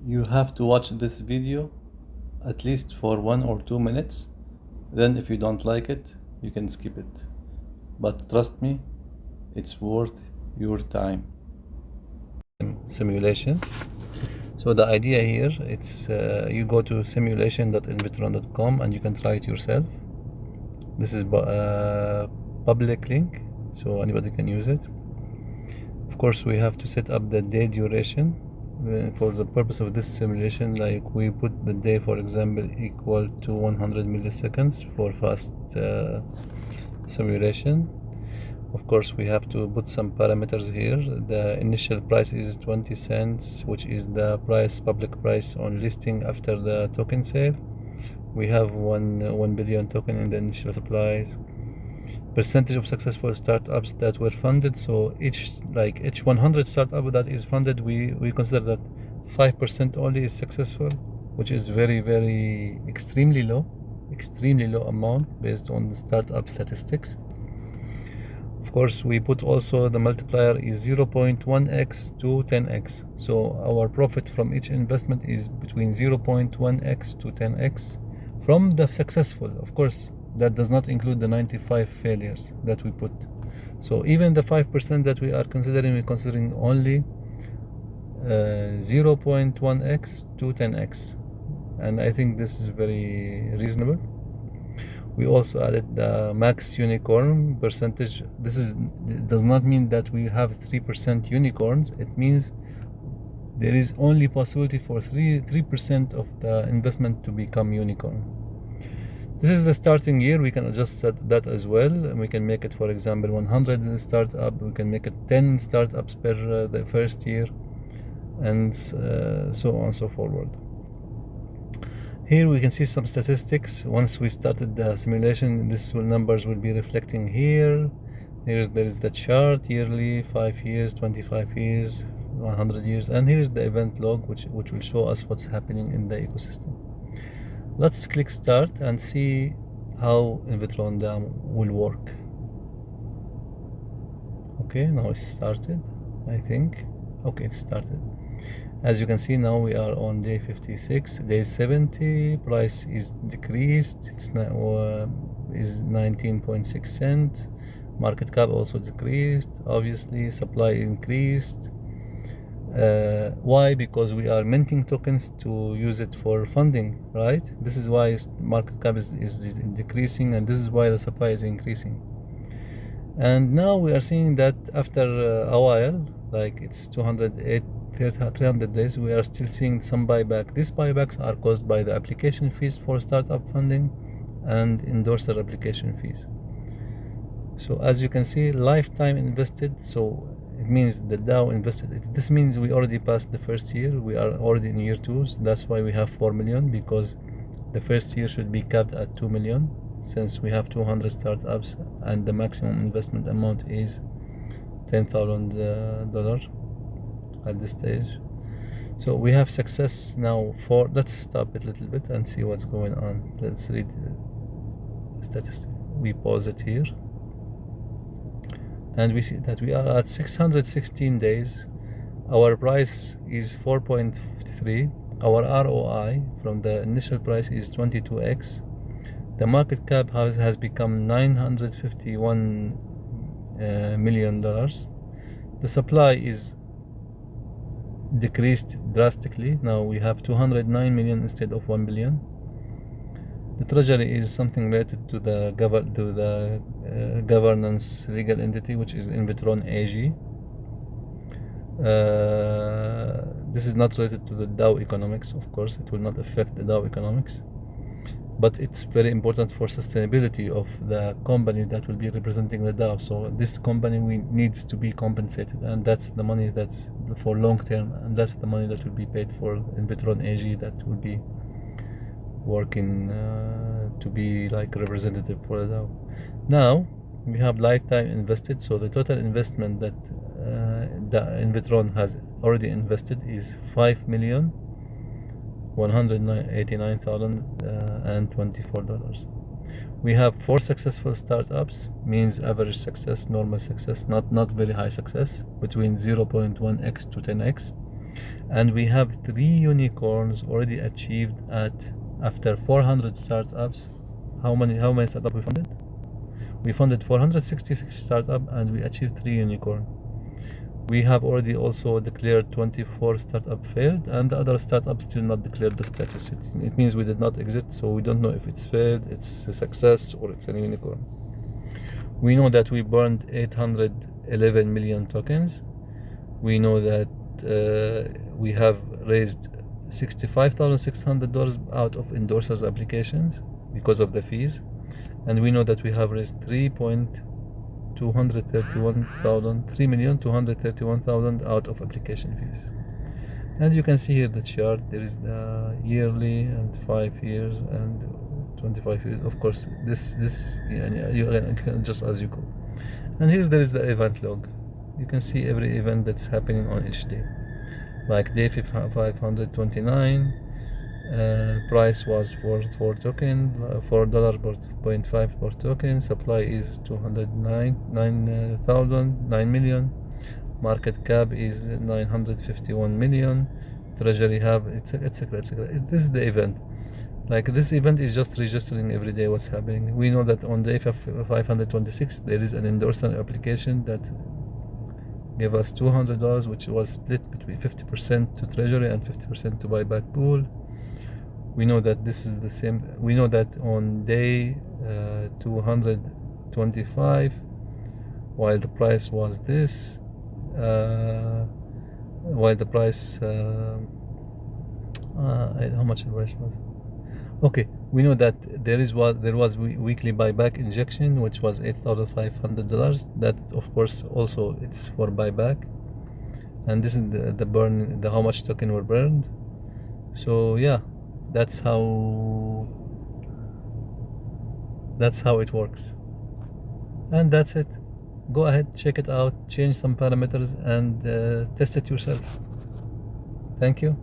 You have to watch this video at least for 1 or 2 minutes. Then if you don't like it, you can skip it. But trust me, it's worth your time. Simulation. So the idea here, it's you go to simulation.invtron.com and you can try it yourself. This is a public link, so anybody can use it. Of course, we have to set up the day duration. For the purpose of this simulation, like we put the day, for example, equal to 100 milliseconds for fast simulation. Of course, we have to put some parameters here. The initial price is 20 cents, which is the public price on listing after the token sale. We have 1 billion token in the initial supplies. Percentage of successful startups that were funded. So each 100 startup that is funded, we consider that 5% only is successful, which is very, very extremely low amount based on the startup statistics. Of course, we put also the multiplier is 0.1x to 10x. So our profit from each investment is between 0.1x to 10x from the successful. Of course, that does not include the 95 failures that we put. So even the 5% that we are considering, we're considering only 0.1x to 10x. And I think this is very reasonable. We also added the max unicorn percentage. It does not mean that we have 3% unicorns. It means there is only possibility for 3% of the investment to become unicorn. This is the starting year. We can adjust that as well. And we can make it, for example, 100 startup. We can make it 10 startups per the first year, and so on and so forward. Here we can see some statistics. Once we started the simulation, numbers will be reflecting here. There is the chart, yearly, 5 years, 25 years, 100 years, and here's the event log, which will show us what's happening in the ecosystem. Let's click start and see how Invtron DAO will work. Okay, now it's started, I think. Okay, it started. As you can see, now we are on day 56. Day 70, price is decreased. It's now is 19.6 cents. Market cap also decreased. Obviously, supply increased. Why? Because we are minting tokens to use it for funding, right? This is why market cap is decreasing, and this is why the supply is increasing. And now we are seeing that after a while, like it's 300 days, we are still seeing some buyback. These buybacks are caused by the application fees for startup funding and endorser application fees. So as you can see, lifetime invested. So it means the DAO invested. This means we already passed the first year. We are already in year 2. So that's why we have 4 million, because the first year should be capped at 2 million, since we have 200 startups and the maximum investment amount is $10,000 at this stage. So we have success now for, let's stop it a little bit and see what's going on. Let's read the statistics. We pause it here, and we see that we are at 616 days. Our price is 4.53. Our ROI from the initial price is 22x. The market cap has become $951 million. The supply is decreased drastically. Now we have 209 million instead of 1 billion. The treasury is something related to the governance legal entity, which is Invtron AG. This is not related to the DAO economics. Of course, it will not affect the DAO economics, but it's very important for sustainability of the company that will be representing the DAO. So this company needs to be compensated, and that's the money that's for long term, and that's the money that will be paid for Invtron AG, that will be working to be like representative for the DAO. Now we have lifetime invested. So the total investment that Invtron has already invested is $5,189,024. We have 4 successful startups, means average success, normal success, not very high success, between 0.1x to 10x. And we have 3 unicorns already achieved after 400 startups. How many startups we funded? We funded 466 startups and we achieved 3 unicorn. We have already also declared 24 startup failed, and the other startups still not declared the status. It means we did not exit, so we don't know if it's failed, it's a success, or it's a unicorn. We know that we burned 811 million tokens. We know that we have raised $65,600 out of endorsers applications because of the fees, and we know that we have raised 3,231,000 out of application fees. And you can see here the chart. There is the yearly and 5 years and 25 years. Of course, this you can just as you go. And here there is the event log. You can see every event that's happening on each day. Like day 529, price was for token, $4.5 per token. Supply is 9 million. Market cap is 951 million. Treasury have etc. This is the event. Like this event is just registering every day what's happening. We know that on day 526 there is an endorsement application that gave us $200, which was split between 50% to treasury and 50% to buyback pool. We know that this is the same. We know that on day 225, while the price was this, how much the price was? Okay, we know that there was weekly buyback injection, which was $8,500. That of course also it's for buyback, and this is the burn, how much token were burned. So yeah, that's how it works, and that's it. Go ahead, check it out, change some parameters, and test it yourself. Thank you.